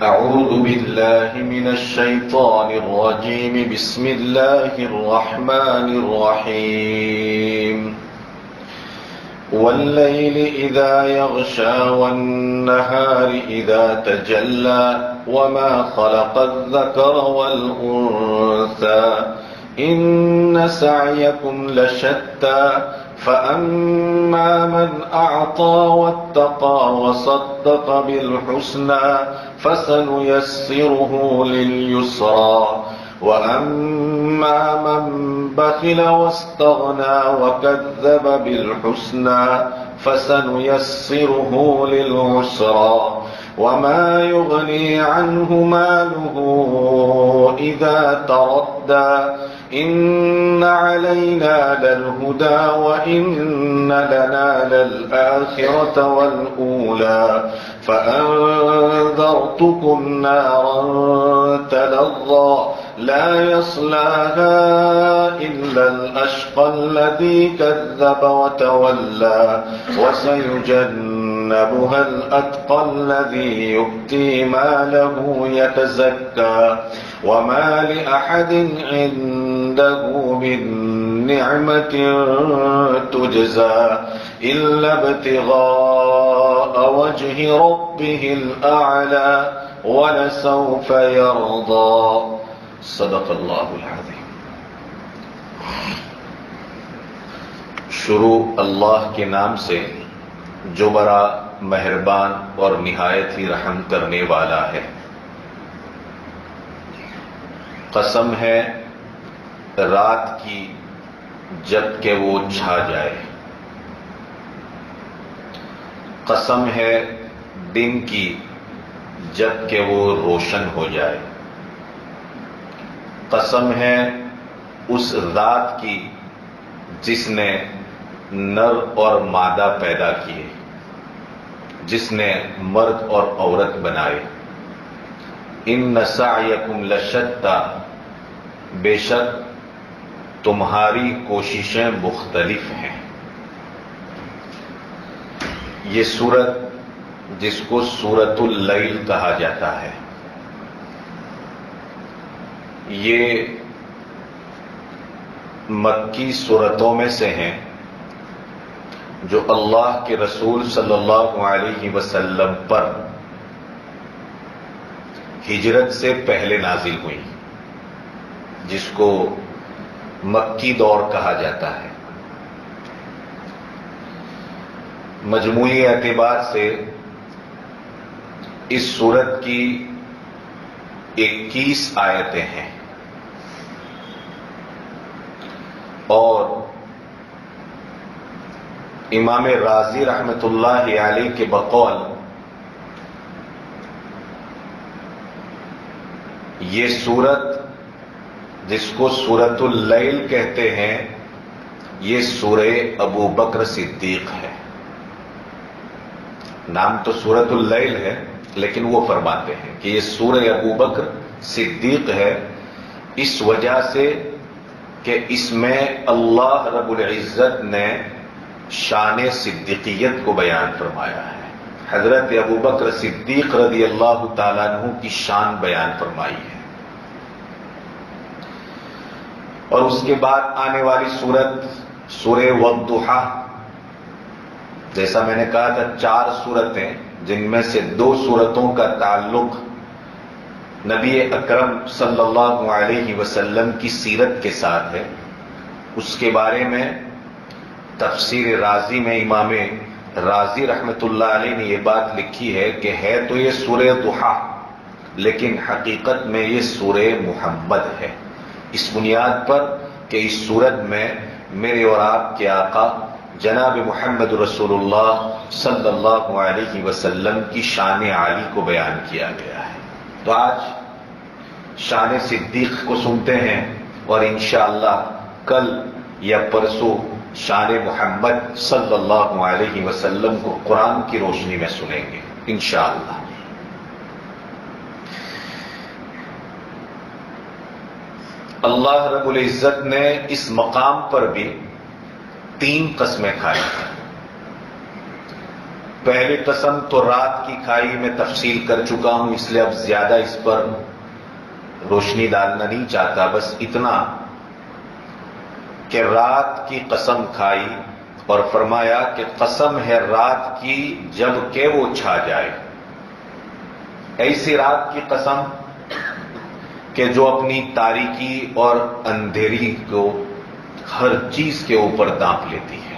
أعوذ بالله من الشيطان الرجيم. بسم الله الرحمن الرحيم. والليل إذا يغشى والنهار إذا تجلى وما خلق الذكر والأنثى إن سعيكم لشتى فأما من أعطى واتقى وصدق بالحسنى فسنيسره لليسرى وأما من بخل واستغنى وكذب بالحسنى فسنيسره للعسرى وما يغني عنه ماله إذا تردى إن علينا للهدى وإن لنا للآخرة والأولى فأنذرتكم نارا تلظى لا يصلاها إلا الأشقى الذي كذب وتولى وسيجنبها الأتقى الذي يؤتي ماله يتزكى وما لأحد عنده من نعمة تجزى إلا ابتغاء وجه ربه الأعلى ولسوف يرضى. صدق اللہ العظیم. شروع اللہ کے نام سے جو بڑا مہربان اور نہایت ہی رحم کرنے والا ہے. قسم ہے رات کی جب کہ وہ چھا جائے، قسم ہے دن کی جب کہ وہ روشن ہو جائے، قسم ہے اس ذات کی جس نے نر اور مادہ پیدا کیے، جس نے مرد اور عورت بنائے. ان سعیکم لشتیٰ، بے شک تمہاری کوششیں مختلف ہیں. یہ سورت جس کو سورۃ اللیل کہا جاتا ہے، یہ مکی سورتوں میں سے ہیں جو اللہ کے رسول صلی اللہ علیہ وسلم پر ہجرت سے پہلے نازل ہوئی، جس کو مکی دور کہا جاتا ہے. مجموعی اعتبار سے اس سورت کی 21 آیتیں ہیں اور امام رازی رحمۃ اللہ علیہ کے بقول یہ سورت جس کو سورۃ اللیل کہتے ہیں، یہ سورہ ابو بکر صدیق ہے. نام تو سورۃ اللیل ہے لیکن وہ فرماتے ہیں کہ یہ سورہ ابو بکر صدیق ہے، اس وجہ سے کہ اس میں اللہ رب العزت نے شان صدیقیت کو بیان فرمایا ہے. حضرت ابو بکر صدیق رضی اللہ تعالیٰ عنہ کی شان بیان فرمائی ہے. اور اس کے بعد آنے والی سورت سورہ والضحیٰ، جیسا میں نے کہا تھا 4 سورتیں جن میں سے 2 سورتوں کا تعلق نبی اکرم صلی اللہ علیہ وسلم کی سیرت کے ساتھ ہے. اس کے بارے میں تفسیر رازی میں امام رازی رحمۃ اللہ علیہ نے یہ بات لکھی ہے کہ ہے تو یہ سورہ ضحیٰ لیکن حقیقت میں یہ سورہ محمد ہے، اس بنیاد پر کہ اس سورت میں میرے اور آپ کے آقا جناب محمد رسول اللہ صلی اللہ علیہ وسلم کی شان عالی کو بیان کیا گیا ہے. تو آج شان صدیق کو سنتے ہیں اور انشاءاللہ کل یا پرسوں شان محمد صلی اللہ علیہ وسلم کو قرآن کی روشنی میں سنیں گے انشاءاللہ. اللہ رب العزت نے اس مقام پر بھی 3 قسمیں کھائی. پہلی قسم تو رات کی کھائی میں تفصیل کر چکا ہوں، اس لیے اب زیادہ اس پر روشنی ڈالنا نہیں چاہتا، بس اتنا کہ رات کی قسم کھائی اور فرمایا کہ قسم ہے رات کی جب کہ وہ چھا جائے، ایسی رات کی قسم کہ جو اپنی تاریکی اور اندھیری کو ہر چیز کے اوپر ڈانپ لیتی ہے،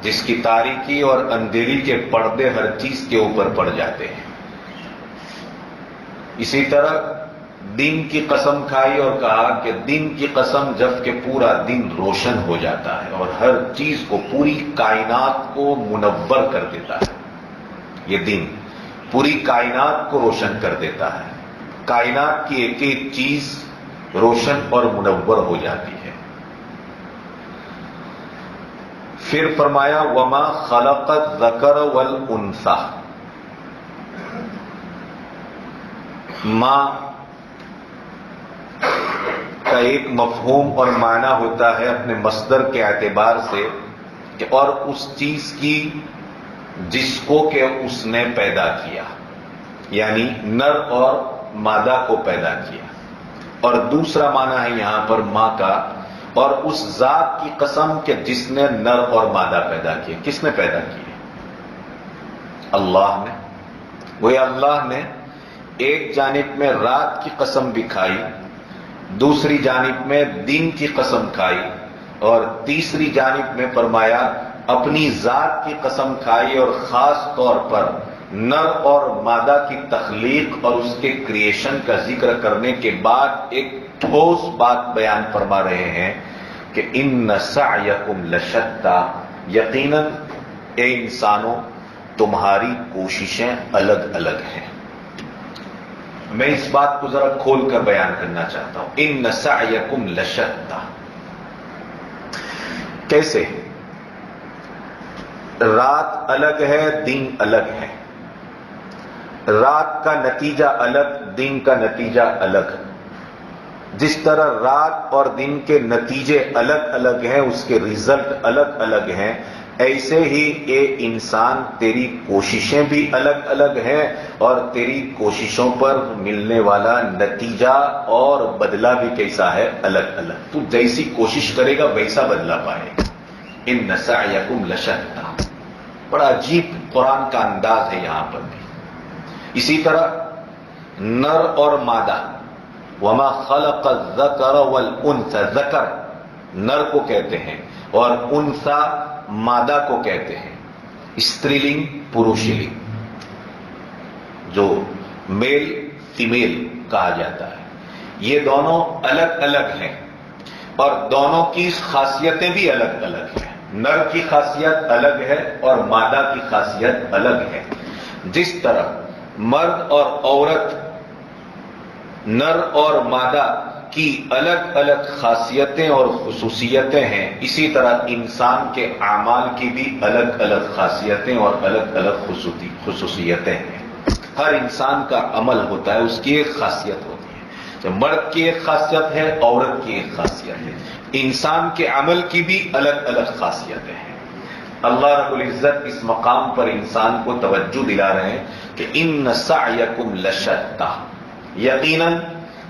جس کی تاریکی اور اندھیری کے پردے ہر چیز کے اوپر پڑ جاتے ہیں۔ اسی طرح دن کی قسم کھائی اور کہا کہ دن کی قسم جب کہ پورا دن روشن ہو جاتا ہے اور ہر چیز کو، پوری کائنات کو منور کر دیتا ہے، یہ دن پوری کائنات کو روشن کر دیتا ہے، کائنات کی ایک ایک چیز روشن اور منور ہو جاتی ہے۔ پھر فرمایا وما خلق الذکر والانثى، ماں کا ایک مفہوم اور معنی ہوتا ہے اپنے مصدر کے اعتبار سے کہ اور اس چیز کی جس کو کہ اس نے پیدا کیا، یعنی نر اور مادہ کو پیدا کیا، اور دوسرا معنی ہے یہاں پر ماں کا، اور اس ذات کی قسم کہ جس نے نر اور مادہ پیدا کیے۔ کس نے پیدا کیے؟ اللہ نے۔ وہ اللہ نے ایک جانب میں رات کی قسم بھی کھائی، دوسری جانب میں دن کی قسم کھائی، اور تیسری جانب میں فرمایا اپنی ذات کی قسم کھائی، اور خاص طور پر نر اور مادہ کی تخلیق اور اس کے کریشن کا ذکر کرنے کے بعد ایک ٹھوس بات بیان فرما رہے ہیں کہ ان سعیکم لشتی، یقیناً اے انسانوں تمہاری کوششیں الگ الگ ہیں۔ میں اس بات کو ذرا کھول کر بیان کرنا چاہتا ہوں، ان سعیکم لشتی کیسے؟ رات الگ ہے، دن الگ ہے، رات کا نتیجہ الگ، دن کا نتیجہ الگ۔ جس طرح رات اور دن کے نتیجے الگ الگ ہیں، اس کے ریزلٹ الگ الگ ہیں، ایسے ہی اے انسان تیری کوششیں بھی الگ الگ ہیں، اور تیری کوششوں پر ملنے والا نتیجہ اور بدلہ بھی کیسا ہے؟ الگ الگ۔ تو جیسی کوشش کرے گا ویسا بدلہ پائے گا۔ ان سعیکم لشتی، بڑا عجیب قرآن کا انداز ہے یہاں پر بھی۔ اسی طرح نر اور مادہ، وما خلق الذکر والانثى، ذکر نر کو کہتے ہیں اور انثى مادہ کو کہتے ہیں، استری لنگ پروشی لنگ، جو میل فیمیل کہا جاتا ہے، یہ دونوں الگ الگ ہیں اور دونوں کی خاصیتیں بھی الگ الگ ہیں۔ نر کی خاصیت الگ ہے اور مادہ کی خاصیت الگ ہے۔ جس طرح مرد اور عورت، نر اور مادہ کی الگ الگ خاصیتیں اور خصوصیتیں ہیں، اسی طرح انسان کے اعمال کی بھی الگ الگ خاصیتیں اور الگ الگ خصوصیتیں ہیں۔ ہر انسان کا عمل ہوتا ہے، اس کی ایک خاصیت ہوتی ہے، مرد کی ایک خاصیت ہے، عورت کی ایک خاصیت ہے، انسان کے عمل کی بھی الگ الگ خاصیتیں ہیں۔ اللہ رب العزت اس مقام پر انسان کو توجہ دلا رہے ہیں کہ ان سعیکم لشتی، یقیناً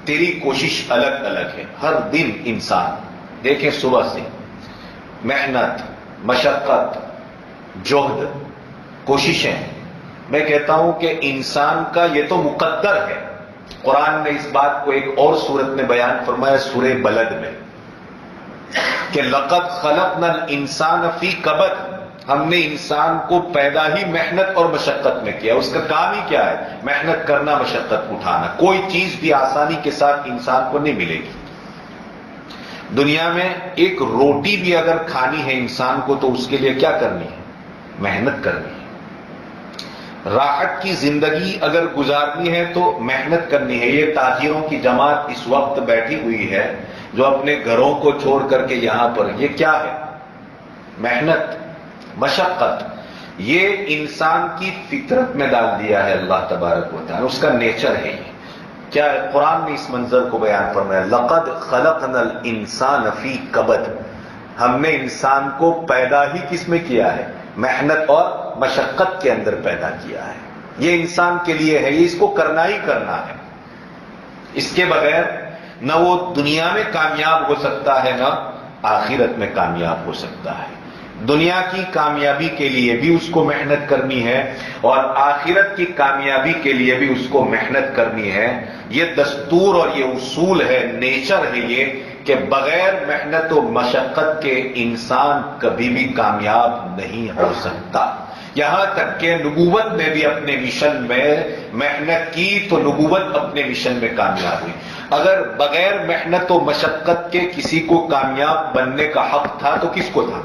تیری کوشش الگ الگ ہے۔ ہر دن انسان دیکھیں صبح سے محنت، مشقت، جہد، کوششیں، میں کہتا ہوں کہ انسان کا یہ تو مقدر ہے۔ قرآن نے اس بات کو ایک اور سورت میں بیان فرمایا، سورہ بلد میں، کہ لقد خلقنا الانسان فی کبد، ہم نے انسان کو پیدا ہی محنت اور مشقت میں کیا۔ اس کا کام ہی کیا ہے؟ محنت کرنا، مشقت اٹھانا۔ کوئی چیز بھی آسانی کے ساتھ انسان کو نہیں ملے گی۔ دنیا میں ایک روٹی بھی اگر کھانی ہے انسان کو تو اس کے لیے کیا کرنی ہے؟ محنت کرنی ہے۔ راحت کی زندگی اگر گزارنی ہے تو محنت کرنی ہے۔ یہ تاجروں کی جماعت اس وقت بیٹھی ہوئی ہے جو اپنے گھروں کو چھوڑ کر کے یہاں پر، یہ کیا ہے؟ محنت، مشقت۔ یہ انسان کی فطرت میں ڈال دیا ہے اللہ تبارک و تعالی، اس کا نیچر ہے یہ۔ کیا ہے؟ قرآن نے اس منظر کو بیان فرمایا، لقد خلقنا الانسان فی کبد، ہم نے انسان کو پیدا ہی کس میں کیا ہے؟ محنت اور مشقت کے اندر پیدا کیا ہے. یہ انسان کے لیے ہے, یہ اس کو کرنا ہی کرنا ہے. اس کے بغیر نہ وہ دنیا میں کامیاب ہو سکتا ہے نہ آخرت میں کامیاب ہو سکتا ہے. دنیا کی کامیابی کے لیے بھی اس کو محنت کرنی ہے اور آخرت کی کامیابی کے لیے بھی اس کو محنت کرنی ہے. یہ دستور اور یہ اصول ہے, نیچر ہے یہ, کہ بغیر محنت و مشقت کے انسان کبھی بھی کامیاب نہیں ہو سکتا. یہاں تک کہ نبوت نے بھی اپنے مشن میں محنت کی تو نبوت اپنے مشن میں کامیاب ہوئی. اگر بغیر محنت و مشقت کے کسی کو کامیاب بننے کا حق تھا تو کس کو تھا؟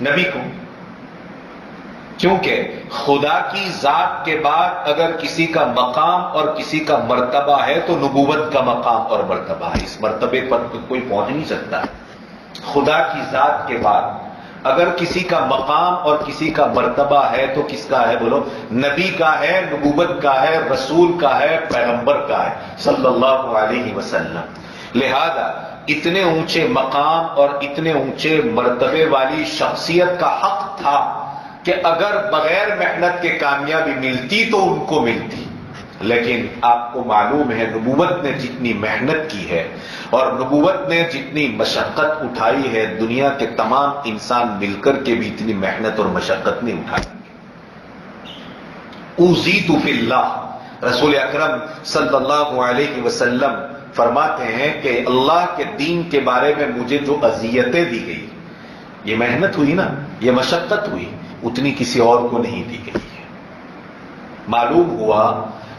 نبی کو. کیونکہ خدا کی ذات کے بعد اگر کسی کا مقام اور کسی کا مرتبہ ہے تو نبوت کا مقام اور مرتبہ ہے. اس مرتبے پر کوئی پہنچ نہیں سکتا. خدا کی ذات کے بعد اگر کسی کا مقام اور کسی کا مرتبہ ہے تو کس کا ہے؟ بولو. نبی کا ہے, نبوت کا ہے, رسول کا ہے, پیغمبر کا ہے صلی اللہ علیہ وسلم. لہذا اتنے اونچے مقام اور اتنے اونچے مرتبے والی شخصیت کا حق تھا کہ اگر بغیر محنت کے کامیابی ملتی تو ان کو ملتی. لیکن آپ کو معلوم ہے نبوت نے جتنی محنت کی ہے اور نبوت نے جتنی مشقت اٹھائی ہے, دنیا کے تمام انسان مل کر کے بھی اتنی محنت اور مشقت نہیں اٹھائی. اوذیت فی اللہ, رسول اکرم صلی اللہ علیہ وسلم فرماتے ہیں کہ اللہ کے دین کے بارے میں مجھے جو اذیتیں دی گئی, یہ محنت ہوئی نا, یہ مشقت ہوئی, اتنی کسی اور کو نہیں دی گئی ہے. معلوم ہوا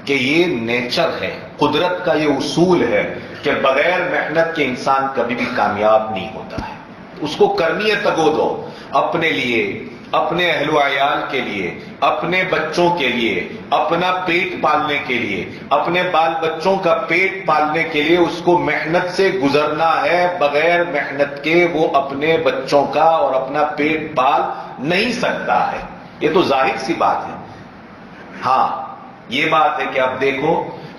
کہ یہ نیچر ہے, قدرت کا یہ اصول ہے کہ بغیر محنت کے انسان کبھی بھی کامیاب نہیں ہوتا ہے. اس کو کرنی ہے تگو دو, اپنے لیے, اپنے اہل و عیال کے لیے, اپنے بچوں کے لیے, اپنا پیٹ پالنے کے لیے, اپنے بال بچوں کا پیٹ پالنے کے لیے اس کو محنت سے گزرنا ہے. بغیر محنت کے وہ اپنے بچوں کا اور اپنا پیٹ پال نہیں سکتا ہے. یہ تو ظاہر سی بات ہے. ہاں یہ بات ہے کہ اب دیکھو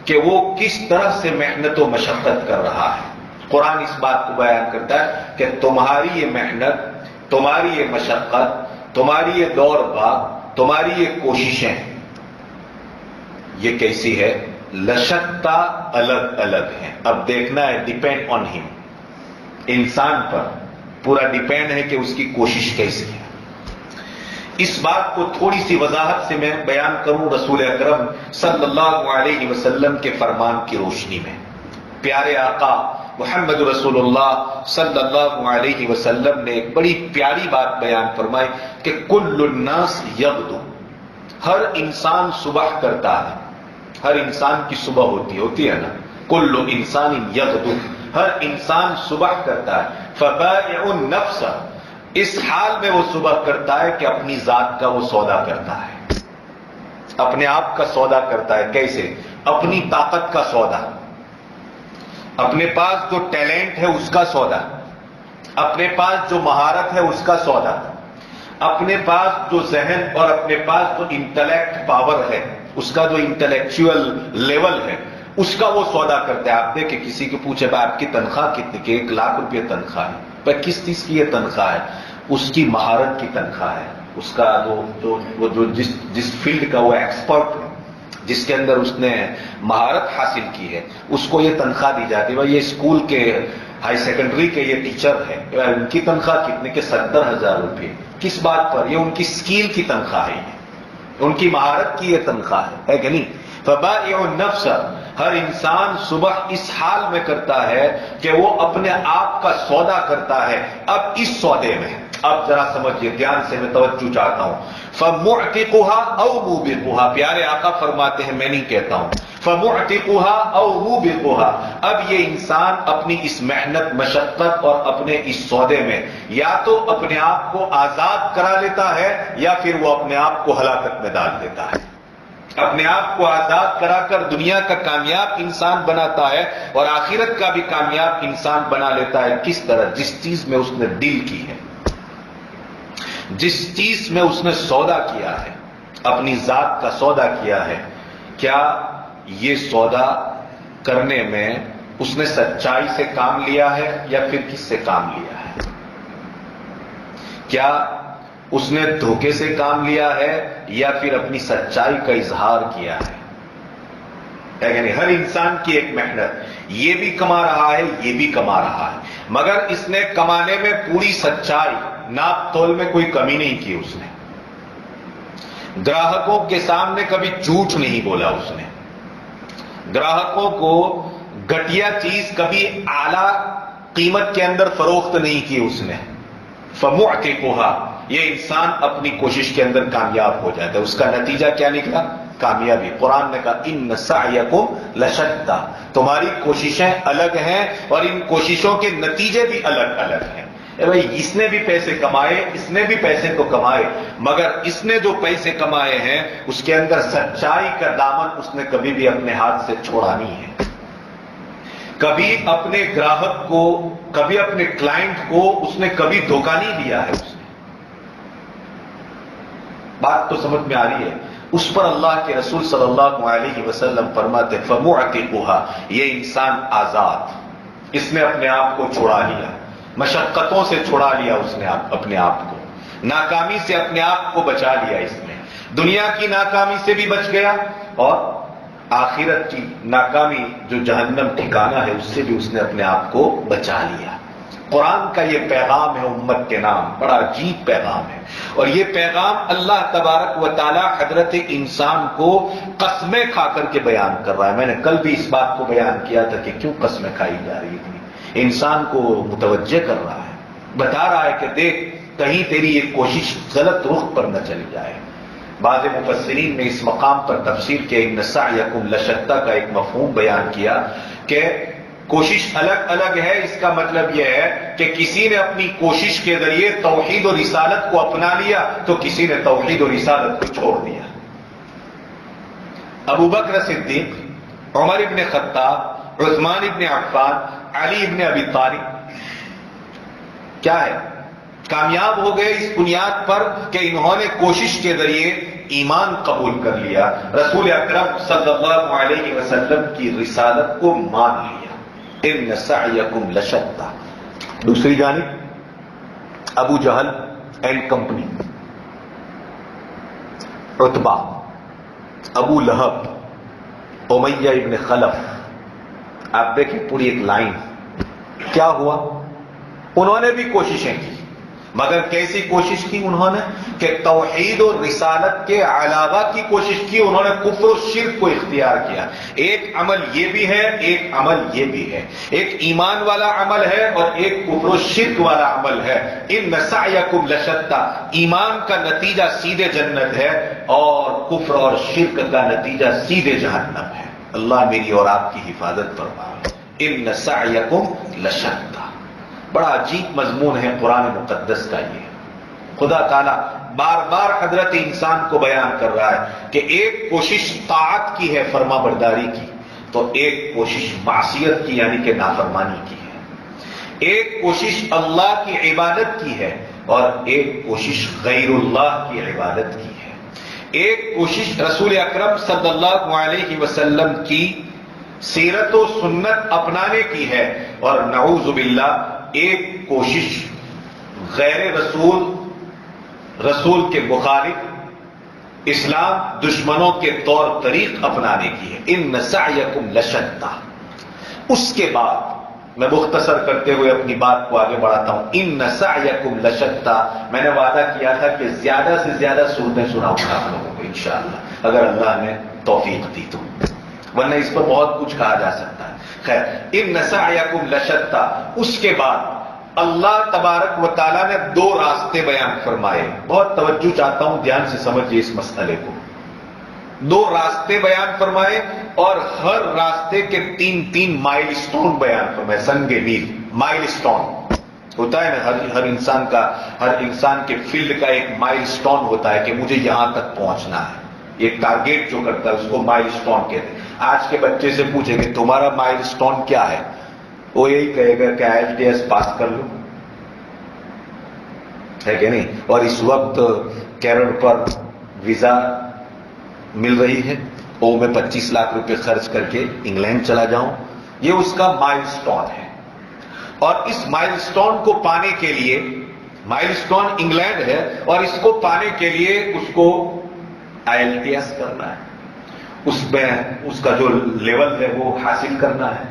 کہ وہ کس طرح سے محنت و مشقت کر رہا ہے. قرآن اس بات کو بیان کرتا ہے کہ تمہاری یہ محنت, تمہاری یہ مشقت, تمہاری یہ دوڑ بھاگ, تمہاری یہ کوششیں, یہ کیسی ہے؟ لشتہ, الگ الگ ہیں. اب دیکھنا ہے, ڈیپینڈ آن ہم, انسان پر پورا ڈیپینڈ ہے کہ اس کی کوشش کیسی ہے. اس بات کو تھوڑی سی وضاحت سے میں بیان کروں رسول اکرم صلی اللہ علیہ وسلم کے فرمان کی روشنی میں. پیارے آقا محمد رسول اللہ صلی اللہ علیہ وسلم نے ایک بڑی پیاری بات بیان فرمائی کہ کل الناس یغدو, ہر انسان صبح کرتا ہے. ہر انسان کی صبح ہوتی ہے نا, کل انسان یغدو, ہر انسان صبح کرتا ہے. فبائع النفس, اس حال میں وہ صبح کرتا ہے کہ اپنی ذات کا وہ سودا کرتا ہے, اپنے آپ کا سودا کرتا ہے. کیسے؟ اپنی طاقت کا سودا, اپنے پاس جو ٹیلنٹ ہے اس کا سودا, اپنے پاس جو مہارت ہے اس کا سودا, اپنے پاس جو ذہن اور اپنے پاس جو انٹلیکٹ پاور ہے, اس کا جو انٹلیکچوئل لیول ہے, اس کا وہ سودا کرتا ہے. آپ دیکھیں کسی کو پوچھے بھائی آپ کی تنخواہ کتنی, کہ 1 لاکھ روپے تنخواہ ہے. بھائی کس چیز کی یہ تنخواہ ہے؟ اس کی مہارت کی تنخواہ ہے. اس کا جو جس فیلڈ کا وہ ایکسپرٹ ہے, جس کے اندر اس نے مہارت حاصل کی ہے, اس کو یہ تنخواہ دی جاتی ہے. بھائی یہ اسکول کے ہائی سیکنڈری کے یہ ٹیچر ہے, ان کی تنخواہ کتنے؟ کہ 70,000 روپے. کس بات پر؟ یہ ان کی اسکیل کی تنخواہ ہے, ان کی مہارت کی یہ تنخواہ ہے کہ نہیں؟ فبائع النفس, ہر انسان صبح اس حال میں کرتا ہے کہ وہ اپنے آپ کا سودا کرتا ہے. اب اس سودے میں, اب ذرا سمجھیے دھیان سے, میں توجہ چاہتا ہوں. فَمُعْتِقُهَا أَوْ مُوبِقُهَا, پیارے آقا فرماتے ہیں, میں نہیں کہتا ہوں, فَمُعْتِقُهَا أَوْ مُوبِقُهَا. اب یہ انسان اپنی اس محنت مشقت اور اپنے اس سودے میں یا تو اپنے آپ کو آزاد کرا لیتا ہے یا پھر وہ اپنے آپ کو ہلاکت میں ڈال دیتا ہے. اپنے آپ کو آزاد کرا کر دنیا کا کامیاب انسان بناتا ہے اور آخرت کا بھی کامیاب انسان بنا لیتا ہے. کس طرح؟ جس چیز میں اس نے ڈیل کی ہے, جس چیز میں اس نے سودا کیا ہے, اپنی ذات کا سودا کیا ہے. کیا یہ سودا کرنے میں اس نے سچائی سے کام لیا ہے یا پھر کس سے کام لیا ہے؟ کیا اس نے دھوکے سے کام لیا ہے یا پھر اپنی سچائی کا اظہار کیا ہے؟ یعنی ہر انسان کی ایک محنت، یہ بھی کما رہا ہے، یہ بھی کما رہا ہے، مگر اس نے کمانے میں پوری سچائی، ناپ تول میں کوئی کمی نہیں کی، اس نے گراہکوں کے سامنے کبھی جھوٹ نہیں بولا، اس نے گراہکوں کو گھٹیا چیز کبھی اعلی قیمت کے اندر فروخت نہیں کی اس نے، فمعتقها، یہ انسان اپنی کوشش کے اندر کامیاب ہو جاتا ہے، اس کا نتیجہ کیا نکلا؟ کامیابی۔ قرآن نے کہا ان سعیکم لشتیٰ، تمہاری کوششیں الگ ہیں اور ان کوششوں کے نتیجے بھی الگ الگ ہیں۔ بھائی اس نے بھی پیسے کمائے، اس نے بھی پیسے تو کمائے، مگر اس نے جو پیسے کمائے ہیں اس کے اندر سچائی کا دامن اس نے کبھی بھی اپنے ہاتھ سے چھوڑا نہیں ہے، کبھی اپنے گراہک کو، کبھی اپنے کلائنٹ کو اس نے کبھی دھوکہ نہیں دیا ہے، اس نے۔ بات تو سمجھ میں آ رہی ہے؟ اس پر اللہ کے رسول صلی اللہ علیہ وسلم فرماتے فمعتقها، یہ انسان آزاد، اس نے اپنے آپ کو چھڑا لیا، مشقتوں سے چھڑا لیا اس نے اپنے آپ کو، ناکامی سے اپنے آپ کو بچا لیا، اس نے دنیا کی ناکامی سے بھی بچ گیا اور آخرت کی ناکامی جو جہنم ٹھکانہ ہے اس سے بھی اس نے اپنے آپ کو بچا لیا۔ قرآن کا یہ پیغام ہے امت کے نام، بڑا عجیب پیغام ہے، اور یہ پیغام اللہ تبارک و تعالی حضرت انسان کو قسمیں کھا کر کے بیان کر رہا ہے۔ میں نے کل بھی اس بات کو بیان کیا تھا کہ کیوں قسمیں کھائی جا رہی تھی، انسان کو متوجہ کر رہا ہے، بتا رہا ہے کہ دیکھ کہیں تیری یہ کوشش غلط رخ پر نہ چلی جائے۔ بعض مفسرین نے اس مقام پر تفسیر کے ان سعیکم لشتیٰ کا ایک مفہوم بیان کیا کہ کوشش الگ الگ ہے، اس کا مطلب یہ ہے کہ کسی نے اپنی کوشش کے ذریعے توحید و رسالت کو اپنا لیا تو کسی نے توحید و رسالت کو چھوڑ دیا۔ ابو بکر صدیق، عمر ابن خطاب، عثمان ابن عفان، علی ابن ابی طالب کیا ہے؟ کامیاب ہو گئے اس بنیاد پر کہ انہوں نے کوشش کے ذریعے ایمان قبول کر لیا، رسول اکرم صلی اللہ علیہ وسلم کی رسالت کو مان لیا۔ ان سعیکم لشتیٰ۔ دوسری جانب ابو جہل اینڈ کمپنی، عتبہ، ابو لہب، امیہ ابن خلف، آپ دیکھیں پوری ایک لائن، کیا ہوا؟ انہوں نے بھی کوششیں کی، مگر کیسی کوشش کی انہوں نے کہ توحید و رسالت کے علاوہ کی کوشش کی، انہوں نے کفر و شرک کو اختیار کیا۔ ایک عمل یہ بھی ہے، ایک عمل یہ بھی ہے، ایک ایمان والا عمل ہے اور ایک کفر و شرک والا عمل ہے۔ ان سعیکم لشتیٰ، ایمان کا نتیجہ سیدھے جنت ہے اور کفر اور شرک کا نتیجہ سیدھے جہنم ہے۔ اللہ میری اور آپ کی حفاظت فرمائے۔ ان سعیکم لشتیٰ، بڑا عجیب مضمون ہے قرآن مقدس کا یہ۔ خدا تعالیٰ بار بار حضرت انسان کو بیان کر رہا ہے کہ ایک کوشش طاعت کی ہے، فرما برداری کی، تو ایک کوشش معصیت کی یعنی کہ نافرمانی کی ہے، ایک کوشش اللہ کی عبادت کی ہے اور ایک کوشش غیر اللہ کی عبادت کی ہے، ایک کوشش رسول اکرم صلی اللہ علیہ وسلم کی سیرت و سنت اپنانے کی ہے، اور نعوذ باللہ ایک کوشش غیر رسول کے مخالف اسلام دشمنوں کے طور طریق اپنانے کی ہے۔ ان سعیکم لشتیٰ۔ اس کے بعد میں مختصر کرتے ہوئے اپنی بات کو آگے بڑھاتا ہوں۔ ان سعیکم لشتیٰ، میں نے وعدہ کیا تھا کہ زیادہ سے زیادہ صورتیں سناؤں گا آپ لوگوں کو انشاءاللہ، اگر اللہ نے توفیق دی تو، ورنہ اس پر بہت کچھ کہا جا سکتا ہے۔ خیر، ان سعیکم لشتیٰ، اس کے بعد اللہ تبارک و تعالیٰ نے دو راستے بیان فرمائے۔ بہت توجہ چاہتا ہوں، دھیان سے سمجھیے اس مسئلے کو۔ دو راستے بیان فرمائے اور ہر راستے کے تین مائل سٹون بیان فرمائے، سنگ میل، مائل سٹون ہوتا ہے نا، ہر انسان کے فیلڈ کا ایک مائل سٹون ہوتا ہے کہ مجھے یہاں تک پہنچنا ہے، ایک ٹارگیٹ جو کرتا ہے اس کو مائل سٹون کہتے ہیں۔ آج کے بچے سے پوچھیں گے تمہارا مائل سٹون کیا ہے، وہ یہی کہے گا کہ IELTS پاس کر لو، ہے کہ نہیں؟ اور اس وقت کیرل پر ویزا مل رہی ہے، او میں 25 لاکھ روپے خرچ کر کے انگلینڈ چلا جاؤں، یہ اس کا مائل سٹون ہے۔ اور اس مائل سٹون کو پانے کے لیے مائلسٹون انگلینڈ ہے اور اس کو پانے کے لیے اس کو IELTS کرنا ہے، اس میں اس کا جو لیول ہے وہ حاصل کرنا ہے،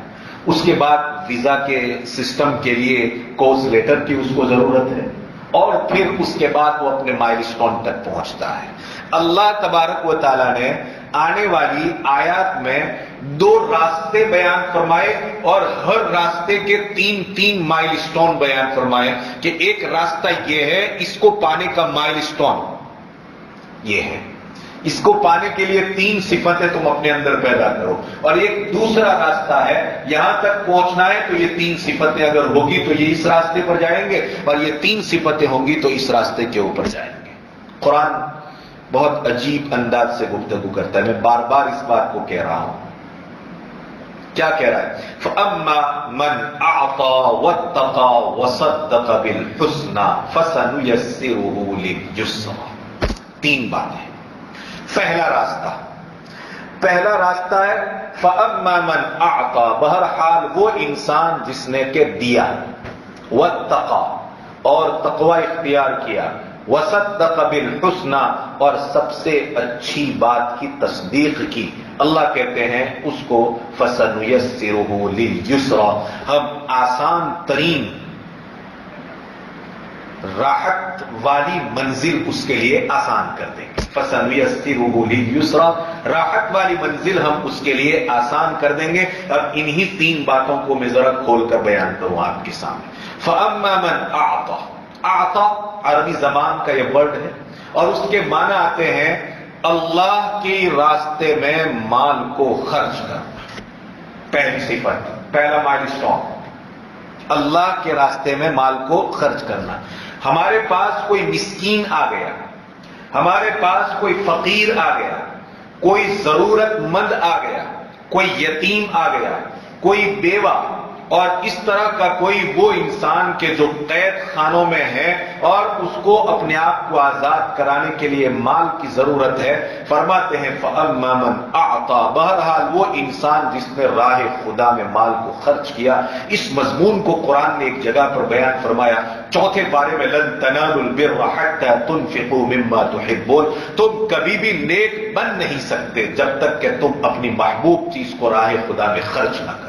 اس کے بعد ویزا کے سسٹم کے لیے کورس لیٹر کی اس کو ضرورت ہے، اور پھر اس کے بعد وہ اپنے مائلسٹون تک پہنچتا ہے۔ اللہ تبارک و تعالیٰ نے آنے والی آیات میں 2 راستے بیان فرمائے اور ہر راستے کے 3 مائلسٹون بیان فرمائے کہ ایک راستہ یہ ہے، اس کو پانے کا مائلسٹون یہ ہے، اس کو پانے کے لیے 3 صفتیں تم اپنے اندر پیدا کرو، اور ایک دوسرا راستہ ہے یہاں تک پہنچنا ہے تو یہ 3 صفتیں اگر ہوگی تو یہ اس راستے پر جائیں گے، اور یہ 3 صفتیں ہوں گی تو اس راستے کے اوپر جائیں گے۔ قرآن بہت عجیب انداز سے گفتگو کرتا ہے، میں بار بار اس بات کو کہہ رہا ہوں۔ کیا کہہ رہا ہے؟ فَأَمَّا مَنْ أَعْطَى وَاتَّقَى وَصَدَّقَ بِالْحُسْنَى فَسَنُيَسِّرُهُ لِلْيُسْرَى۔ 3 باتیں۔ پہلا راستہ ہے فَأَمَّا مَنْ أَعْطَى، بہرحال وہ انسان جس نے کہ دیا، وَاتَّقَى اور تقوی اختیار کیا، وَصَدَّقَ بِالْحُسْنَى اور سب سے اچھی بات کی تصدیق کی، اللہ کہتے ہیں اس کو فَسَنُيَسِّرُهُ لِلْيُسْرَى، ہم آسان ترین راحت والی منزل اس کے لیے آسان کر دیں گے۔ فَسَنُيَسِّرُهُ لِلْيُسْرَى، راحت والی منزل ہم اس کے لیے آسان کر دیں گے۔ اب انہی 3 باتوں کو میں ذرا کھول کر بیان کروں آپ کے سامنے۔ فَأَمَّا مَنْ أَعْطَى، اعطا عربی زبان کا یہ ورڈ ہے اور اس کے معنی آتے ہیں اللہ کے راستے میں مال کو خرچ کرنا۔ پہلی صفت، پہلا مائلسٹون، اللہ کے راستے میں مال کو خرچ کرنا۔ ہمارے پاس کوئی مسکین آ گیا، ہمارے پاس کوئی فقیر آ گیا، کوئی ضرورت مند آ گیا، کوئی یتیم آ گیا، کوئی بیوہ، اور اس طرح کا کوئی وہ انسان کے جو قید خانوں میں ہے اور اس کو اپنے آپ کو آزاد کرانے کے لیے مال کی ضرورت ہے، فرماتے ہیں فَأَمَّا مَنْ أَعْطَى، بہرحال وہ انسان جس نے راہ خدا میں مال کو خرچ کیا۔ اس مضمون کو قرآن نے ایک جگہ پر بیان فرمایا، 4 پارے میں، لَن تَنَالُوا الْبِرَّ حَتَّى تُنْفِقُوا مِمَّا تُحِبُّونَ، تم کبھی بھی نیک بن نہیں سکتے جب تک کہ تم اپنی محبوب چیز کو راہ خدا میں خرچ نہ کرو،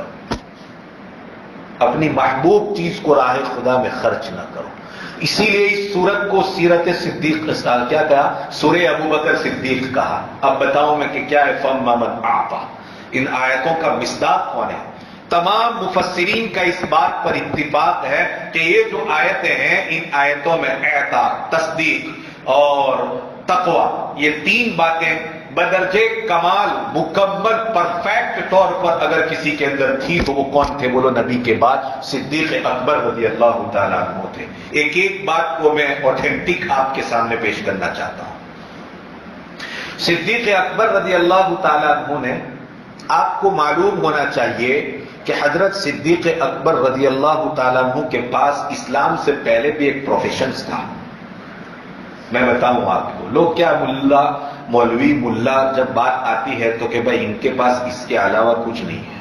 اپنی محبوب چیز کو راہ خدا میں خرچ نہ کرو۔ اسی لیے اس سورت کو سیرت صدیق کیا کہا؟ سورہ ابو بکر صدیق کہا۔ اب بتاؤں میں کہ کیا ہے فَأَمَّا مَنْ أَعْطَى؟ ان آیتوں کا مصداق کون ہے؟ تمام مفسرین کا اس بات پر اتفاق ہے کہ یہ جو آیتیں ہیں ان آیتوں میں اعطاء، تصدیق اور تقوی، یہ 3 باتیں بدرجے کمال، مکمل، پرفیکٹ طور پر اگر کسی کے اندر تھی تو وہ کون تھے؟ بولو، نبی کے بعد صدیق اکبر رضی اللہ تعالیٰ عنہ تھے۔ ایک بات کو میں اوتھینٹک آپ کے سامنے پیش کرنا چاہتا ہوں۔ صدیق اکبر رضی اللہ تعالیٰ عنہ نے، آپ کو معلوم ہونا چاہیے کہ حضرت صدیق اکبر رضی اللہ تعالیٰ عنہ کے پاس اسلام سے پہلے بھی ایک پروفیشنز تھا۔ میں بتاؤں آپ کو، لوگ کیا مولوی ملا جب بات آتی ہے تو کہ بھائی ان کے پاس اس کے علاوہ کچھ نہیں ہے۔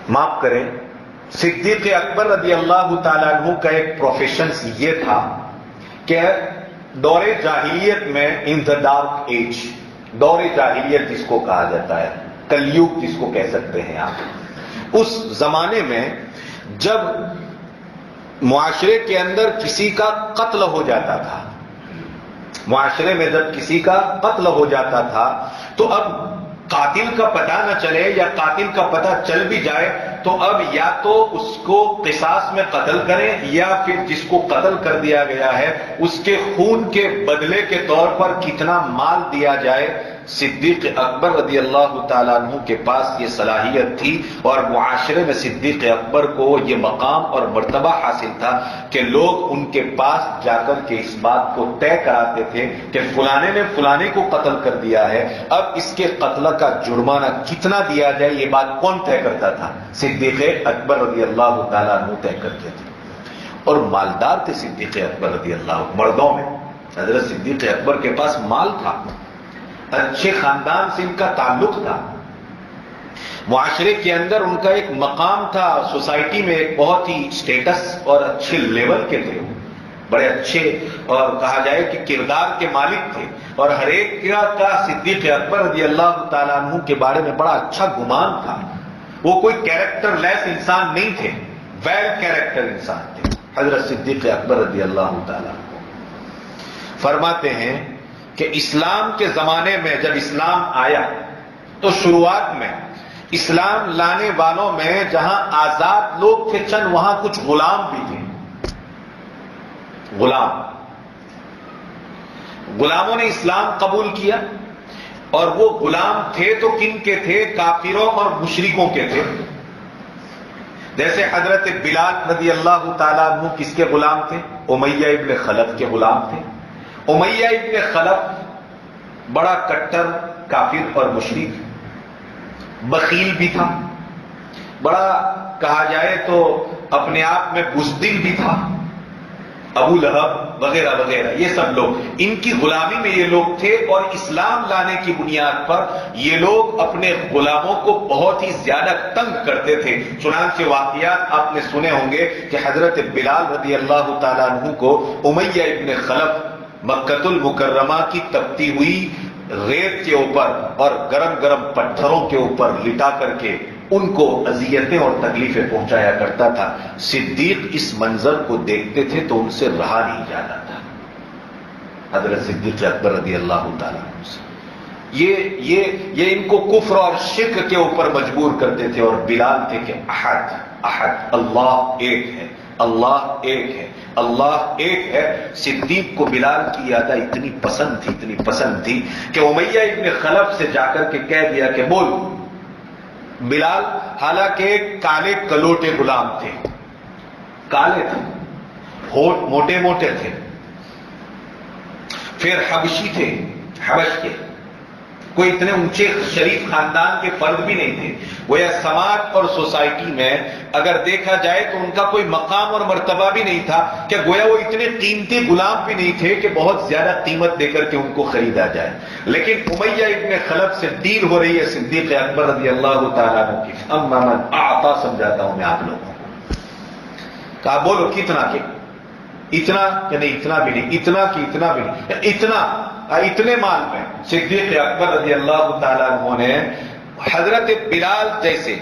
معاف کریں، صدیق اکبر رضی اللہ تعالیٰ عنہ کا ایک پروفیشن یہ تھا کہ دور جاہلیت میں، ان دا ڈارک ایج، دور جاہلیت جس کو کہا جاتا ہے، کلیوگ جس کو کہہ سکتے ہیں آپ، اس زمانے میں جب معاشرے کے اندر کسی کا قتل ہو جاتا تھا، معاشرے میں جب کسی کا قتل ہو جاتا تھا تو اب قاتل کا پتہ نہ چلے یا قاتل کا پتہ چل بھی جائے تو اب یا تو اس کو قصاص میں قتل کریں یا پھر جس کو قتل کر دیا گیا ہے اس کے خون کے بدلے کے طور پر کتنا مال دیا جائے۔ صدیق اکبر رضی اللہ تعالیٰ عنہ کے پاس یہ صلاحیت تھی اور معاشرے میں صدیق اکبر کو یہ مقام اور مرتبہ حاصل تھا کہ لوگ ان کے پاس جا کر کے اس بات کو طے کراتے تھے کہ فلانے نے فلانے کو قتل کر دیا ہے، اب اس کے قتل کا جرمانہ کتنا دیا جائے، یہ بات کون طے کرتا تھا؟ صدیق اکبر رضی اللہ تعالیٰ عنہ طے کرتے تھے، اور مالدار تھے صدیق اکبر رضی اللہ، مردوں میں حضرت صدیق اکبر کے پاس مال تھا، اچھے خاندان سے ان کا تعلق تھا۔ معاشرے کے اندر ان کا ایک مقام تھا، سوسائٹی میں ایک بہت ہی اسٹیٹس اور اچھے لیول کے تھے، بڑے اچھے اور کہا جائے کہ کردار کے مالک تھے، اور ہر ایک کا صدیق اکبر رضی اللہ تعالیٰ عنہ کے بارے میں بڑا اچھا گمان تھا. وہ کوئی کیریکٹر لیس انسان نہیں تھے، ویل کیریکٹر انسان تھے حضرت صدیق اکبر رضی اللہ تعالیٰ عنہ. فرماتے ہیں کہ اسلام کے زمانے میں جب اسلام آیا تو شروعات میں اسلام لانے والوں میں جہاں آزاد لوگ تھے چند، وہاں کچھ غلام بھی تھے. غلاموں نے اسلام قبول کیا، اور وہ غلام تھے تو کن کے تھے؟ کافروں اور مشرکوں کے تھے. جیسے حضرت بلال رضی اللہ تعالیٰ عنہ کس کے غلام تھے؟ امیہ ابن خلف کے غلام تھے. امیہ ابن خلف بڑا کٹر کافر اور مشرک، بخیل بھی تھا، بڑا کہا جائے تو اپنے آپ میں بزدل بھی تھا. ابو لہب وغیرہ وغیرہ یہ سب لوگ ان کی غلامی میں یہ لوگ تھے، اور اسلام لانے کی بنیاد پر یہ لوگ اپنے غلاموں کو بہت ہی زیادہ تنگ کرتے تھے. چنانچہ واقعات آپ نے سنے ہوں گے کہ حضرت بلال رضی اللہ تعالیٰ عنہ کو امیہ ابن خلف مکۃ المکرمہ کی تپتی ہوئی ریت کے اوپر اور گرم گرم پتھروں کے اوپر لٹا کر کے ان کو اذیتیں اور تکلیفیں پہنچایا کرتا تھا. صدیق اس منظر کو دیکھتے تھے تو ان سے رہا نہیں جاتا تھا. حضرت صدیق اکبر رضی اللہ تعالیٰ عنہ سے یہ ان کو کفر اور شرک کے اوپر مجبور کرتے تھے. اور بلال تھے کہ احد احد، اللہ ایک ہے، اللہ ایک ہے، اللہ ایک ہے. صدیق کو بلال کی یاد اتنی پسند تھی کہ امیہ ابن خلف سے جا کر کے کہہ دیا کہ بول. بلال حالانکہ کالے کلوٹے غلام تھے، کالے تھے، ہونٹ موٹے موٹے تھے، پھر حبشی تھے، حبش کے کوئی اتنے اونچے شریف خاندان کے فرد بھی نہیں تھے. گویا سماج اور سوسائٹی میں اگر دیکھا جائے تو ان کا کوئی مقام اور مرتبہ بھی نہیں تھا، کہ گویا وہ اتنے قیمتی غلام بھی نہیں تھے کہ بہت زیادہ قیمت دے کر کے ان کو خریدا جائے. لیکن امیہ ابن خلف سے ڈیل ہو رہی ہے صدیق اکبر رضی اللہ تعالیٰ عنہ کی. اما من اعطا سمجھاتا ہوں میں آپ لوگوں کو. کہا بولو کتنا کے اتنا کہ نہیں، اتنا بھی نہیں، اتنا کہ اتنا بھی نہیں، اتنے مال میں صدیق اکبر رضی اللہ تعالیٰ عنہ نے حضرت بلال جیسے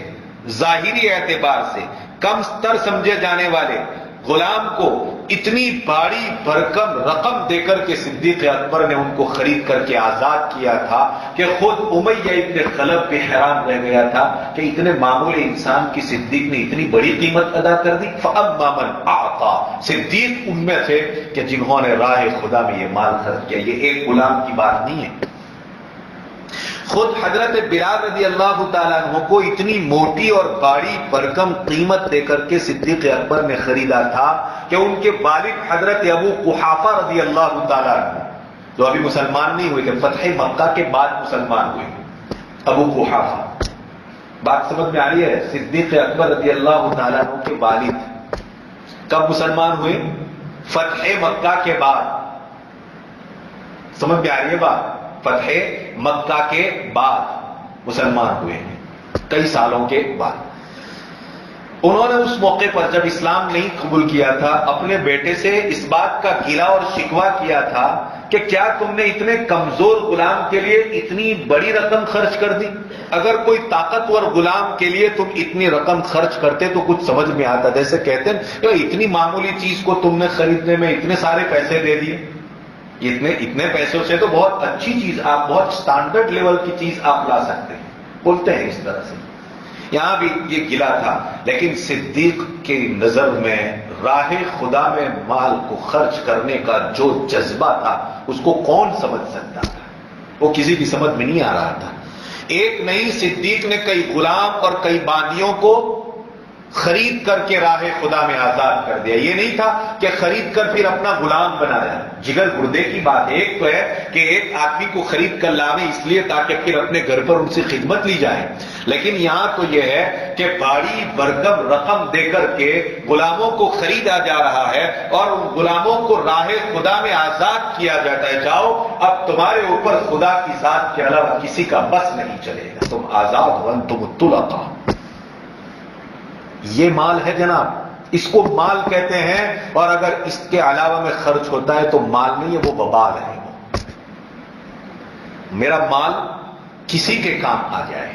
ظاہری اعتبار سے کم تر سمجھے جانے والے غلام کو اتنی بڑی بھرکم رقم دے کر کے صدیق اکبر نے ان کو خرید کر کے آزاد کیا تھا کہ خود امیہ ابن خلف بھی حیران رہ گیا تھا کہ اتنے معمولی انسان کی صدیق نے اتنی بڑی قیمت ادا کر دی. فَأَمَّا مَنْ أَعْطَى، صدیق ان میں تھے کہ جنہوں نے راہ خدا میں یہ مال خرچ کیا. یہ ایک غلام کی بات نہیں ہے. خود حضرت بلال رضی اللہ تعالیٰ عنہ کو اتنی موٹی اور بڑی بھرکم قیمت دے کر کے صدیق اکبر نے خریدا تھا کہ ان کے والد حضرت ابو قحافہ رضی اللہ تعالیٰ عنہ جو ابھی مسلمان نہیں ہوئے تھے، فتح مکہ کے بعد مسلمان ہوئے. ابو قحافہ، بات سمجھ میں آ رہی ہے؟ صدیق اکبر رضی اللہ تعالیٰ عنہ کے والد کب مسلمان ہوئے؟ فتح مکہ کے بعد. سمجھ میں آ رہی ہے بات؟ فتح مکہ کے بعد مسلمان ہوئے ہیں، کئی سالوں کے بعد. انہوں نے اس موقع پر جب اسلام نہیں قبول کیا تھا اپنے بیٹے سے اس بات کا گلہ اور شکوہ کیا تھا کہ کیا تم نے اتنے کمزور غلام کے لیے اتنی بڑی رقم خرچ کر دی؟ اگر کوئی طاقتور غلام کے لیے تم اتنی رقم خرچ کرتے تو کچھ سمجھ میں آتا. جیسے کہتے ہیں اتنی معمولی چیز کو تم نے خریدنے میں اتنے سارے پیسے دے دیے. اتنے پیسوں سے تو بہت اچھی چیز، آپ بہت سٹینڈرڈ لیول کی چیز آپ لا سکتے ہیں. بولتے ہیں اس طرح سے. یہاں بھی یہ گلا تھا، لیکن صدیق کی نظر میں راہ خدا میں مال کو خرچ کرنے کا جو جذبہ تھا اس کو کون سمجھ سکتا تھا؟ وہ کسی کی سمجھ میں نہیں آ رہا تھا. ایک نہیں، صدیق نے کئی غلام اور کئی باندیوں کو خرید کر کے راہ خدا میں آزاد کر دیا. یہ نہیں تھا کہ خرید کر پھر اپنا غلام بنایا. جگر گردے کی بات ہے. ایک تو ہے کہ ایک آدمی کو خرید کر لانے اس لیے تاکہ پھر اپنے گھر پر ان سے خدمت لی جائے, لیکن یہاں تو یہ ہے کہ بڑی برکم رقم دے کر کے غلاموں کو خریدا جا رہا ہے اور ان غلاموں کو راہ خدا میں آزاد کیا جاتا ہے. جاؤ اب تمہارے اوپر خدا کی ذات کے علاوہ کسی کا بس نہیں چلے گا, تم آزاد ہو, تم طلقاء. یہ مال ہے جناب, اس کو مال کہتے ہیں, اور اگر اس کے علاوہ میں خرچ ہوتا ہے تو مال نہیں ہے, وہ وبال ہے. میرا مال کسی کے کام آ جائے,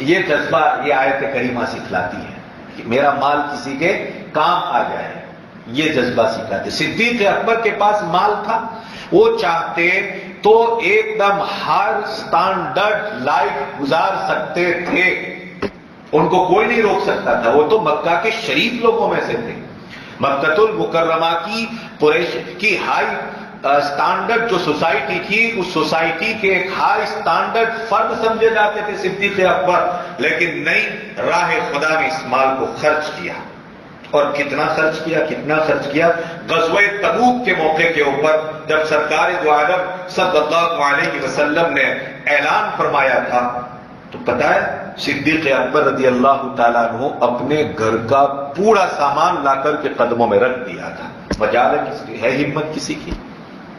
یہ جذبہ یہ آیت کریمہ سکھلاتی ہے کہ میرا مال کسی کے کام آ جائے, یہ جذبہ سکھلاتے. صدیق اکبر کے پاس مال تھا, وہ چاہتے تو ایک دم ہر سٹینڈرڈ لائف گزار سکتے تھے, ان کو کوئی نہیں روک سکتا تھا. وہ تو مکہ کے شریف لوگوں میں سے تھے. مکہ المکرمہ کی قریش کی ہائی سٹینڈرڈ جو سوسائٹی تھی, اس سوسائٹی کے ایک ہائی سٹینڈرڈ فرد سمجھے جاتے تھے صدیق اکبر, لیکن نہیں, راہ خدا نے اس مال کو خرچ کیا. اور کتنا خرچ کیا. غزوہ تبوک کے موقع کے اوپر جب سرکار دو عالم صلی اللہ علیہ وسلم نے اعلان فرمایا تھا تو پتہ ہے صدیق اکبر رضی اللہ تعالیٰ عنہ اپنے گھر کا پورا سامان لا کر کے قدموں میں رکھ دیا تھا. مجال ہے ہمت کسی کی,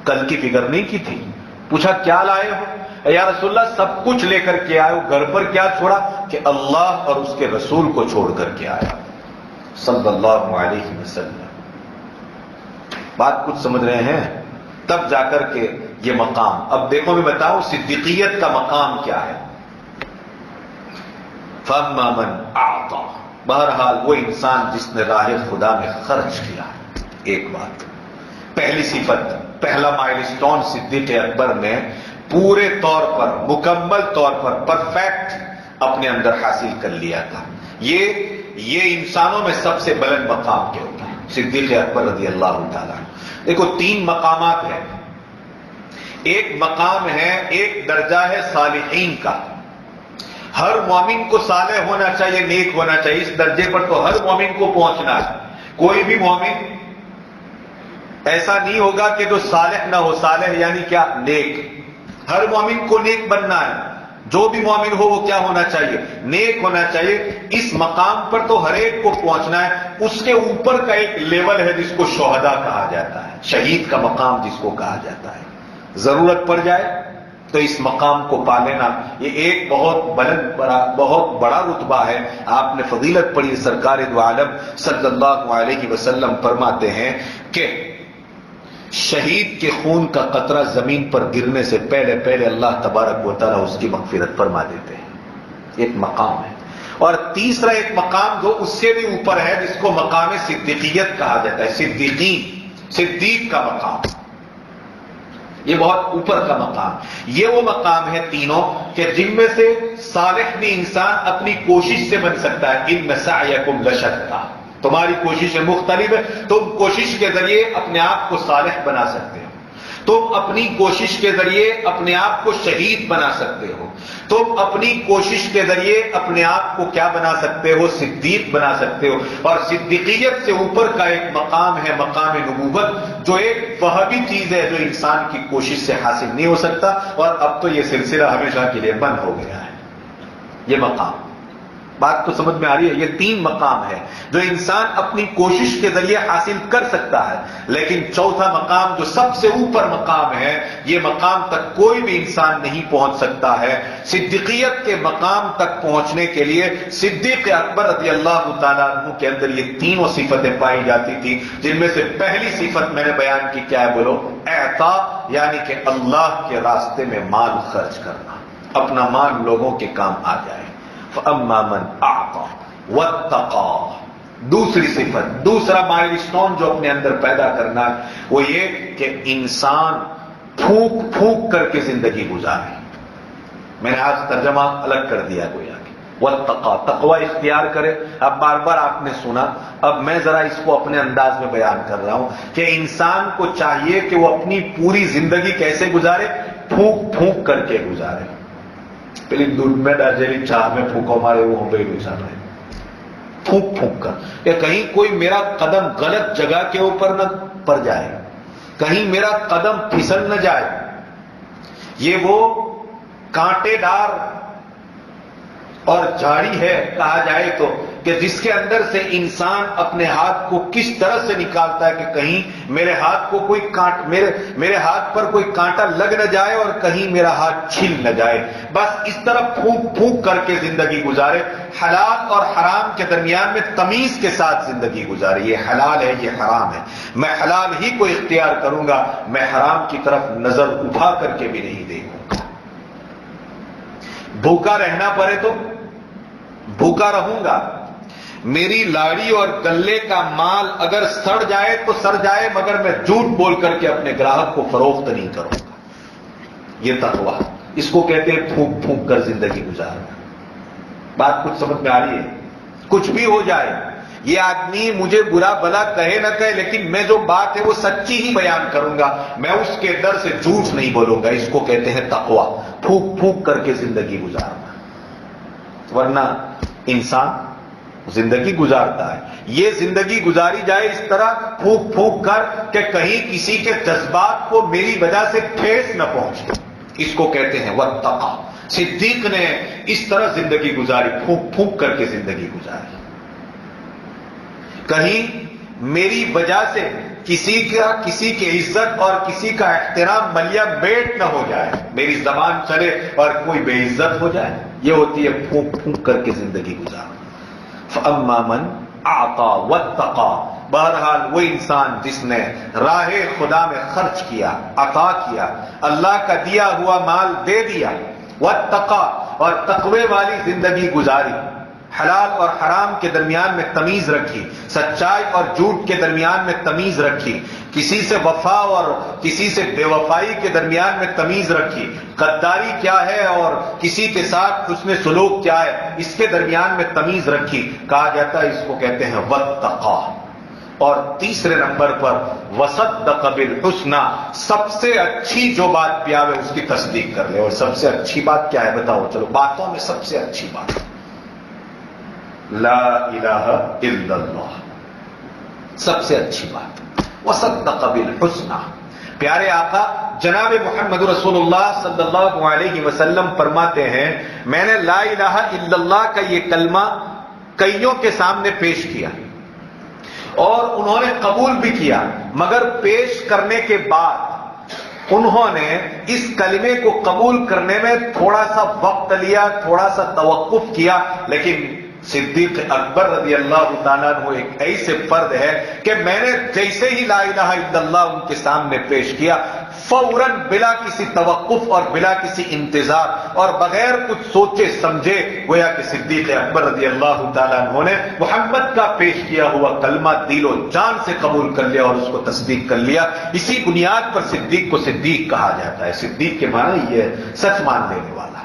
کل کی فکر نہیں کی تھی. پوچھا کیا لائے ہو؟ یا رسول اللہ سب کچھ لے کر کے آئے ہو. گھر پر کیا چھوڑا؟ کہ اللہ اور اس کے رسول کو چھوڑ کر کے آیا صلی اللہ علیہ وسلم. بات کچھ سمجھ رہے ہیں؟ تب جا کر کے یہ مقام. اب دیکھو میں بتاؤں صدیقیت کا مقام کیا ہے. فَأَمَّا مَنْ أَعْطَى, بہرحال وہ انسان جس نے راہ خدا میں خرچ کیا. ایک بات, پہلی صفت, پہلا مائل سٹون صدیق اکبر نے پورے طور پر, مکمل طور پر, پرفیکٹ اپنے اندر حاصل کر لیا تھا. یہ انسانوں میں سب سے بلند مقام کیا ہوتا ہے صدیق اکبر رضی اللہ تعالیٰ. دیکھو 3 مقامات ہیں. ایک مقام ہے, ایک درجہ ہے صالحین کا. ہر مومن کو صالح ہونا چاہیے, نیک ہونا چاہیے. اس درجے پر تو ہر مومن کو پہنچنا ہے. کوئی بھی مومن ایسا نہیں ہوگا کہ جو صالح نہ ہو. صالح یعنی کیا؟ نیک. ہر مومن کو نیک بننا ہے. جو بھی مومن ہو وہ کیا ہونا چاہیے؟ نیک ہونا چاہیے. اس مقام پر تو ہر ایک کو پہنچنا ہے. اس کے اوپر کا ایک لیول ہے جس کو شہداء کہا جاتا ہے, شہید کا مقام جس کو کہا جاتا ہے. ضرورت پڑ جائے تو اس مقام کو پا لینا, یہ ایک بہت بڑا رتبہ ہے. آپ نے فضیلت پڑھی, سرکار دو عالم صلی اللہ علیہ وسلم فرماتے ہیں کہ شہید کے خون کا قطرہ زمین پر گرنے سے پہلے اللہ تبارک و تعالیٰ اس کی مغفرت فرما دیتے ہیں. ایک مقام ہے. اور تیسرا ایک مقام جو اس سے بھی اوپر ہے جس کو مقام صدیقیت کہا جاتا ہے. صدیق کا مقام, یہ بہت اوپر کا مقام. یہ وہ مقام ہے تینوں کہ جن میں سے صالح بھی انسان اپنی کوشش سے بن سکتا ہے. ان سعیکم لشتیٰ, تمہاری کوششیں مختلف ہے. تم کوشش کے ذریعے اپنے آپ کو صالح بنا سکتے ہو. تم اپنی کوشش کے ذریعے اپنے آپ کو شہید بنا سکتے ہو. تم اپنی کوشش کے ذریعے اپنے آپ کو کیا بنا سکتے ہو؟ صدیق بنا سکتے ہو. اور صدیقیت سے اوپر کا ایک مقام ہے مقام نبوت, جو ایک وہابی چیز ہے جو انسان کی کوشش سے حاصل نہیں ہو سکتا. اور اب تو یہ سلسلہ ہمیشہ کے لیے بند ہو گیا ہے. یہ مقام, بات تو سمجھ میں آ رہی ہے؟ یہ 3 مقام ہے جو انسان اپنی کوشش کے ذریعے حاصل کر سکتا ہے. لیکن چوتھا مقام جو سب سے اوپر مقام ہے, یہ مقام تک کوئی بھی انسان نہیں پہنچ سکتا ہے. صدیقیت کے مقام تک پہنچنے کے لیے صدیق اکبر رضی اللہ تعالیٰ عنہ کے اندر یہ تینوں صفتیں پائی جاتی تھی, جن میں سے پہلی صفت میں نے بیان کی, کیا ہے بولو؟ اعطاء, یعنی کہ اللہ کے راستے میں مال خرچ کرنا, اپنا مال لوگوں کے کام آ جائے. فَأَمَّا مَنْ أَعْطَى وَاتَّقَى, دوسری صفت, دوسرا مائل سٹون جو اپنے اندر پیدا کرنا ہے وہ یہ کہ انسان پھونک پھونک کر کے زندگی گزارے. میں نے آج ترجمہ الگ کر دیا گویا کہ وَاتَّقَى, تقوی اختیار کرے. اب بار بار آپ نے سنا, اب میں ذرا اس کو اپنے انداز میں بیان کر رہا ہوں کہ انسان کو چاہیے کہ وہ اپنی پوری زندگی کیسے گزارے؟ پھونک پھونک کر کے گزارے. پہلے دودھ میں ڈاجیلی چاہ میں پھونکو مارے وہ بے گزار رہے. پھونک پھونک کر کہ کہیں کوئی میرا قدم غلط جگہ کے اوپر نہ پڑ جائے، کہیں میرا قدم پھسل نہ جائے. یہ وہ کانٹے دار اور جھاڑی ہے کہا جائے تو کہ جس کے اندر سے انسان اپنے ہاتھ کو کس طرح سے نکالتا ہے کہ کہیں میرے ہاتھ کو کوئی میرے ہاتھ پر کوئی کانٹا لگ نہ جائے اور کہیں میرا ہاتھ چھل نہ جائے. بس اس طرح پھونک پھونک کر کے زندگی گزارے، حلال اور حرام کے درمیان میں تمیز کے ساتھ زندگی گزارے. یہ حلال ہے، یہ حرام ہے، میں حلال ہی کو اختیار کروں گا، میں حرام کی طرف نظر اٹھا کر کے بھی نہیں دیکھوں گا. بھوکا رہنا پڑے تو بھوکا رہوں گا، میری لاڑی اور گلے کا مال اگر سڑ جائے تو سڑ جائے، مگر میں جھوٹ بول کر کے اپنے گراہک کو فروخت نہیں کروں گا. یہ تقویٰ، اس کو کہتے ہیں پھونک پھونک کر زندگی گزارنا. بات کچھ سمجھ میں آ رہی ہے؟ کچھ بھی ہو جائے، یہ آدمی مجھے برا بھلا کہے نہ کہے، لیکن میں جو بات ہے وہ سچی ہی بیان کروں گا، میں اس کے ڈر سے جھوٹ نہیں بولوں گا. اس کو کہتے ہیں تقویٰ، پھونک پھونک کر کے زندگی گزارنا. ورنہ انسان زندگی گزارتا ہے، یہ زندگی گزاری جائے اس طرح پھونک پھونک کر کہ کہیں کسی کے جذبات کو میری وجہ سے ٹھیس نہ پہنچے. اس کو کہتے ہیں واتقا. صدیق نے اس طرح زندگی گزاری، پھونک پھونک کر کے زندگی گزاری. کہیں میری وجہ سے کسی کی عزت اور کسی کا احترام ملیا بیٹ نہ ہو جائے، میری زبان چلے اور کوئی بے عزت ہو جائے. یہ ہوتی ہے پھونک پھونک کر کے زندگی گزارنا. فَأَمَّا مَنْ أَعْطَى وَاتَّقَى. بہرحال وہ انسان جس نے راہ خدا میں خرچ کیا، عطا کیا، اللہ کا دیا ہوا مال دے دیا، وَاتَّقَى اور تقوی والی زندگی گزاری، حلال اور حرام کے درمیان میں تمیز رکھی، سچائی اور جھوٹ کے درمیان میں تمیز رکھی، کسی سے وفا اور کسی سے بے وفائی کے درمیان میں تمیز رکھی، غداری کیا ہے اور کسی کے ساتھ حسن سلوک کیا ہے اس کے درمیان میں تمیز رکھی. کہا جاتا ہے اس کو کہتے ہیں واتقا. اور تیسرے نمبر پر وصدق بالحسنى، سب سے اچھی جو بات پیا ہے اس کی تصدیق کر لے. اور سب سے اچھی بات کیا ہے بتاؤ؟ چلو باتوں میں سب سے اچھی بات لا الہ الا اللہ، سب سے اچھی بات. وصدق بالحسنى. پیارے آقا جناب محمد رسول اللہ صلی اللہ علیہ وسلم فرماتے ہیں میں نے لا الہ الا اللہ کا یہ کلمہ کئیوں کے سامنے پیش کیا اور انہوں نے قبول بھی کیا، مگر پیش کرنے کے بعد انہوں نے اس کلمے کو قبول کرنے میں تھوڑا سا وقت لیا، تھوڑا سا توقف کیا. لیکن صدیق اکبر رضی اللہ تعالیٰ عنہ ایک ایسے فرد ہے کہ میں نے جیسے ہی لا الہ الا اللہ ان کے سامنے پیش کیا، فوراً بلا کسی توقف اور بلا کسی انتظار اور بغیر کچھ سوچے سمجھے گویا کہ صدیق اکبر رضی اللہ تعالیٰ عنہ نے محمد کا پیش کیا ہوا کلمہ دل و جان سے قبول کر لیا اور اس کو تصدیق کر لیا. اسی بنیاد پر صدیق کو صدیق کہا جاتا ہے. صدیق کے معنی یہ سچ مان لینے والا.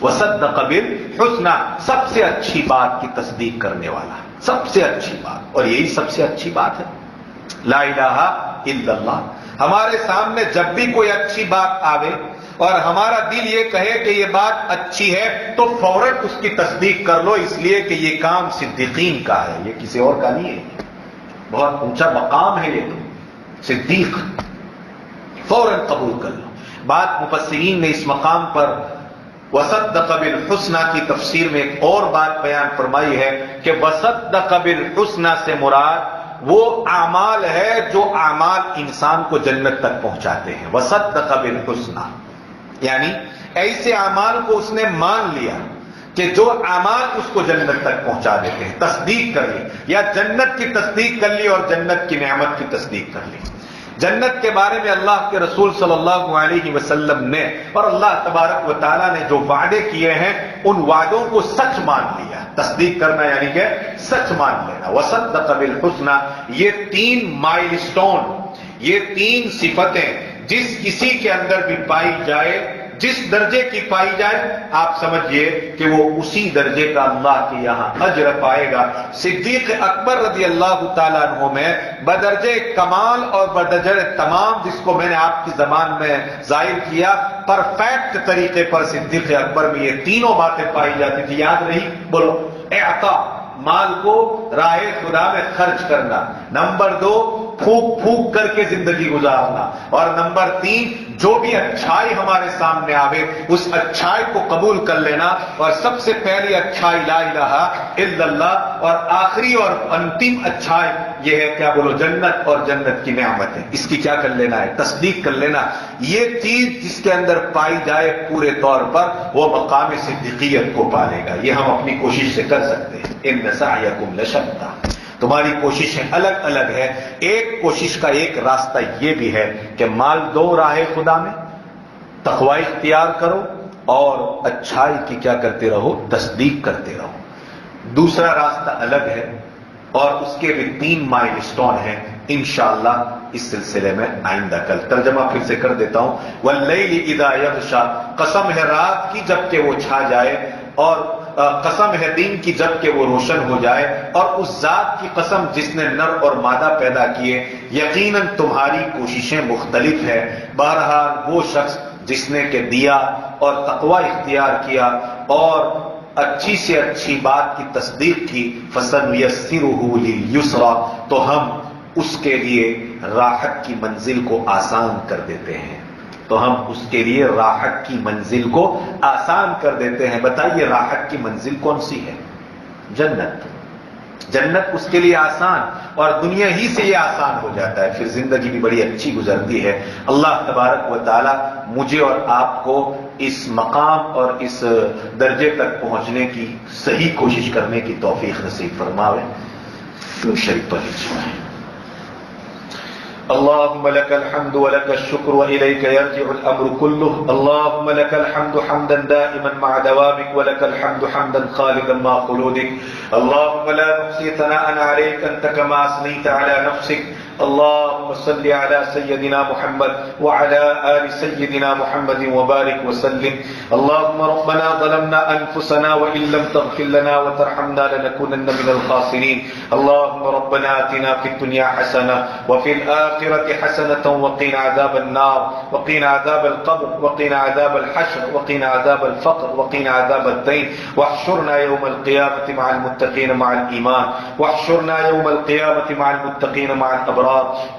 وصدق بالحسنى، سب سے اچھی بات کی تصدیق کرنے والا، سب سے اچھی بات. اور یہی سب سے اچھی بات ہے لا الہ الا اللہ. ہمارے سامنے جب بھی کوئی اچھی بات آوے اور ہمارا دل یہ کہے کہ یہ بات اچھی ہے تو فوراً اس کی تصدیق کر لو، اس لیے کہ یہ کام صدیقین کا ہے، یہ کسی اور کا نہیں ہے. بہت اونچا مقام ہے یہ تو صدیق. فوراً قبول کر لو. بات مفسرین نے اس مقام پر وصدق بالحسنى کی تفسیر میں ایک اور بات بیان فرمائی ہے کہ وصدق بالحسنى سے مراد وہ اعمال ہے جو اعمال انسان کو جنت تک پہنچاتے ہیں. وصدق بالحسنى یعنی ایسے اعمال کو اس نے مان لیا کہ جو اعمال اس کو جنت تک پہنچا دیتے ہیں، تصدیق کر لی، یا جنت کی تصدیق کر لی اور جنت کی نعمت کی تصدیق کر لی. جنت کے بارے میں اللہ کے رسول صلی اللہ علیہ وسلم نے اور اللہ تبارک و تعالیٰ نے جو وعدے کیے ہیں ان وعدوں کو سچ مان لیا. تصدیق کرنا یعنی کہ سچ مان لینا. وصدق بالحسنى، یہ تین مائل سٹون، یہ تین صفتیں جس کسی کے اندر بھی پائی جائے، جس درجے کی پائی جائے، آپ سمجھئے کہ وہ اسی درجے کا اللہ کے یہاں اجر پائے گا. صدیق اکبر رضی اللہ تعالیٰ عنہ میں بدرجہ کمال اور بدرجہ تمام، جس کو میں نے آپ کی زبان میں ظاہر کیا، پرفیکٹ طریقے پر صدیق اکبر میں یہ تینوں باتیں پائی جاتی تھی. یاد رہی؟ بولو. اعطا، مال کو راہ خدا میں خرچ کرنا، نمبر 2 پھونک پھونک کر کے زندگی گزارنا، اور نمبر 3 جو بھی اچھائی ہمارے سامنے آوے اس اچھائی کو قبول کر لینا، اور سب سے پہلی اچھائی لا الہ الا اللہ، اور آخری اور انتم اچھائی یہ ہے کیا بولو جنت اور جنت کی نعمت ہے، اس کی کیا کر لینا ہے، تصدیق کر لینا۔ یہ چیز جس کے اندر پائی جائے پورے طور پر وہ مقام صدیقیت کو پالے گا۔ یہ ہم اپنی کوشش سے کر سکتے ہیں۔ ان سعیکم لشتیٰ، تمہاری کوششیں الگ الگ ہے، ایک کوشش کا ایک راستہ یہ بھی ہے کہ مال دو راہ خدا میں، تقوی اختیار کرو اور اچھائی کی کیا کرتے رہو، تصدیق کرتے رہو۔ دوسرا راستہ الگ ہے اور اس کے بھی 3 مائل سٹون ہیں، انشاءاللہ اس سلسلے میں آئندہ کل ترجمہ پھر سے کر دیتا ہوں۔ واللیل اذا یغشا، قسم ہے رات کی جب کہ وہ چھا جائے، اور قسم ہے دن کی جب کہ وہ روشن ہو جائے، اور اس ذات کی قسم جس نے نر اور مادہ پیدا کیے، یقیناً تمہاری کوششیں مختلف ہیں، بہرحال وہ شخص جس نے کہ دیا اور تقوی اختیار کیا اور اچھی سے اچھی بات کی تصدیق کی، فَسَنُيَسِّرُهُ لِلْيُسْرَى، تو ہم اس کے لیے راحت کی منزل کو آسان کر دیتے ہیں، تو ہم اس کے لیے راحت کی منزل کو آسان کر دیتے ہیں۔ بتائیے راحت کی منزل کون سی ہے؟ جنت۔ جنت اس کے لیے آسان، اور دنیا ہی سے یہ آسان ہو جاتا ہے، پھر زندگی بھی بڑی اچھی گزرتی ہے۔ اللہ تبارک و تعالی مجھے اور آپ کو اس مقام اور اس درجے تک پہنچنے کی صحیح کوشش کرنے کی توفیق نصیب فرماوے۔ شریف پر اللهم لك الحمد ولك الشكر وإليك يرجع الأمر كله، اللهم لك الحمد حمدا دائما مع دوامك، ولك الحمد حمدا خالدا مع خلودك، اللهم لا نحصي ثناء عليك أنت كما أثنيت على نفسك، اللهم صل على سيدنا محمد وعلى آل سيدنا محمد وبارك وسلم، اللهم ربنا ظلمنا أنفسنا وإن لم تغفر لنا وترحمنا لنكونن من الخاسرين، اللهم ربنا آتنا في الدنيا حسنة وفي الآخرة حسنة وقنا عذاب النار وقنا عذاب القبر وقنا عذاب الحشر وقنا عذاب الفقر وقنا عذاب الدين، واحشرنا يوم القيامة مع المتقين مع الإيمان، واحشرنا يوم القيامة مع المتقين مع الأبرار،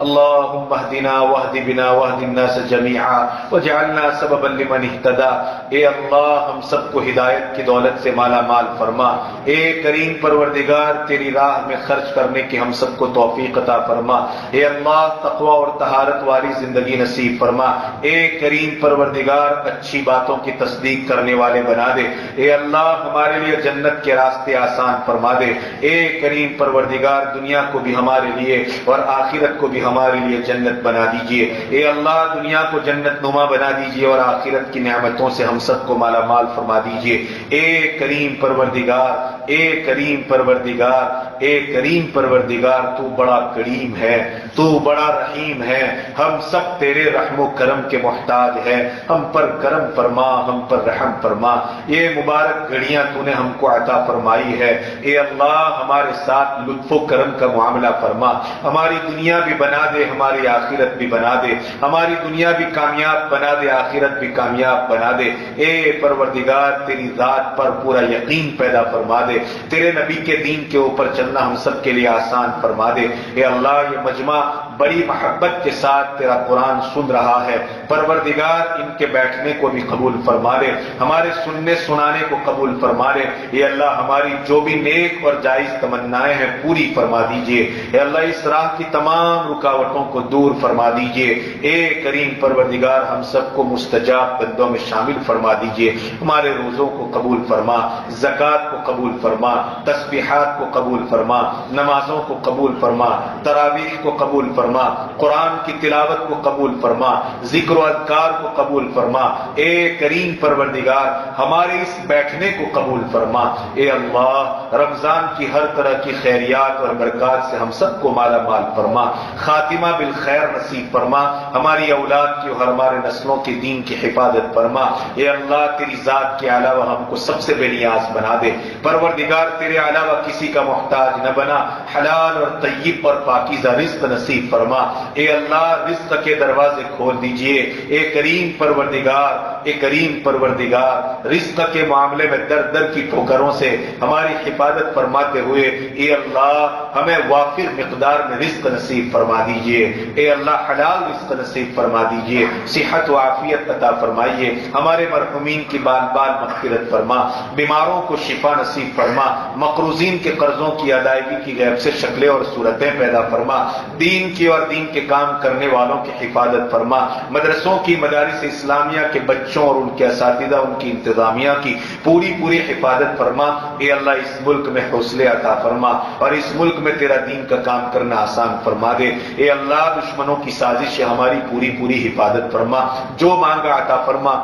اللهم اهدنا واهد بنا واهد الناس جميعا واجعلنا سببا لمن اهتدى۔ اے اللہ ہم سب کو ہدایت کی دولت سے مالا مال فرما، اے کریم پروردگار تیری راہ میں خرچ کرنے کی ہم سب کو توفیق عطا فرما، اے اللہ تقوی اور طہارت والی زندگی نصیب فرما، اے کریم پروردگار اچھی باتوں کی تصدیق کرنے والے بنا دے، اے اللہ ہمارے لیے جنت کے راستے آسان فرما دے، اے کریم پروردگار دنیا کو بھی ہمارے لیے اور آخرت کو بھی ہمارے لیے جنت بنا دیجئے، اے اللہ دنیا کو جنت نما بنا دیجئے اور آخرت کی نعمتوں سے ہم سب کو مالا مال فرما دیجئے، اے کریم پروردگار، اے کریم پروردگار، اے کریم پروردگار تو بڑا کریم ہے، تو بڑا رحیم ہے، ہم سب تیرے رحم و کرم کے محتاج ہیں، ہم پر کرم فرما، ہم پر رحم فرما، یہ مبارک گھڑیاں تو نے ہم کو عطا فرمائی ہے، اے اللہ ہمارے ساتھ لطف و کرم کا معاملہ فرما، ہماری دنیا بھی بنا دے، ہماری آخرت بھی بنا دے، ہماری دنیا بھی کامیاب بنا دے، آخرت بھی کامیاب بنا دے، اے پروردگار تیری ذات پر پورا یقین پیدا فرما دے، تیرے نبی کے دین کے اوپر چلنا ہم سب کے لیے آسان فرما دے، اے اللہ یہ مجمع بڑی محبت کے ساتھ تیرا قرآن سن رہا ہے، پروردگار ان کے بیٹھنے کو بھی قبول فرما دے، ہمارے سننے سنانے کو قبول فرما دے، اے اللہ ہماری جو بھی نیک اور جائز تمنائیں ہیں پوری فرما دیجئے، اے اللہ اس راہ کی تمام رکاوٹوں کو دور فرما دیجئے، اے کریم پروردگار ہم سب کو مستجاب بندوں میں شامل فرما دیجئے، ہمارے روزوں کو قبول فرما، زکوٰۃ کو قبول فرما، تسبیحات کو قبول فرما، نمازوں کو قبول فرما، تراویح کو قبول فرما، قرآن کی تلاوت کو قبول فرما، ذکر و اذکار کو قبول فرما، اے کریم پروردگار ہمارے اس بیٹھنے کو قبول فرما، اے اللہ رمضان کی ہر طرح کی خیریات اور برکات سے ہم سب کو مالا مال فرما، خاتمہ بالخیر نصیب فرما، ہماری اولاد کی اور ہمارے نسلوں کے دین کی حفاظت فرما، اے اللہ تیری ذات کے علاوہ ہم کو سب سے بے نیاز بنا دے، پروردگار تیرے علاوہ کسی کا محتاج نہ بنا، حلال اور طیب اور پاکیزہ رزق نصیب فرما۔ فرما. اے اللہ رزق کے دروازے کھول دیجئے. اے کریم پروردگار، اے کریم پروردگار، رزق کے معاملے میں در در کی ٹھوکروں سے ہماری حفاظت فرماتے ہوئے اے اللہ ہمیں وافر مقدار میں رزق نصیب فرما دیجئے. اے اللہ حلال رزق نصیب فرما دیجئے. صحت و عافیت عطا فرمائیے. ہمارے مرحومین کی بال بال مغفرت فرما. بیماروں کو شفا نصیب فرما. مقروضین کے قرضوں کی ادائیگی کی غیب سے شکلیں اور صورتیں پیدا فرما. دین کی اور دین کے کام کرنے والوں کی حفاظت فرما. مدرسوں کی، مدارس اسلامیہ کے بچوں اور ان کے اساتذہ، ان کی انتظامیہ کی پوری حفاظت فرما. اے اللہ اس ملک میں حوصلے عطا فرما اور اس ملک میں تیرا دین کا کام کرنا آسان فرما دے. اے اللہ دشمنوں کی سازش ہماری پوری حفاظت فرما. جو مانگا عطا فرما،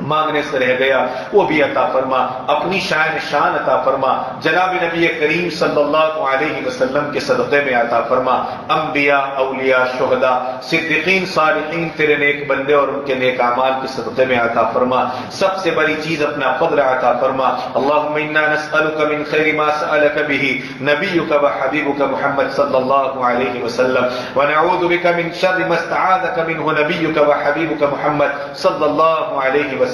مانگنے سے رہ گیا وہ بھی عطا فرما. اپنی شان عطا فرما. جناب نبی کریم صلی اللہ علیہ وسلم کے صدقے میں عطا فرما. انبیاء، اولیاء، شہداء، صدیقین، صالحین تیرے نیک بندے اور ان کے نیک اعمال کے صدقے میں عطا فرما. سب سے بڑی چیز اپنا فضل عطا فرما. اللهم انا نسألك من خير ما سألك به نبيك وحبيبك محمد صلى الله عليه وسلم ونعوذ بك من شر ما استعاذك منه نبيك وحبيبك محمد صلى الله عليه وسلم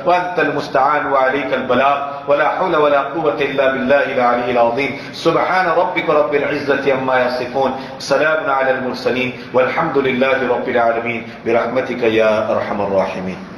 وانت المستعان وعليك البلاغ ولا حول ولا قوة الا بالله العلي العظيم. سبحان ربك رب العزة عما يصفون، سلام على المرسلين والحمد لله رب العالمين برحمتك يا ارحم الراحمين.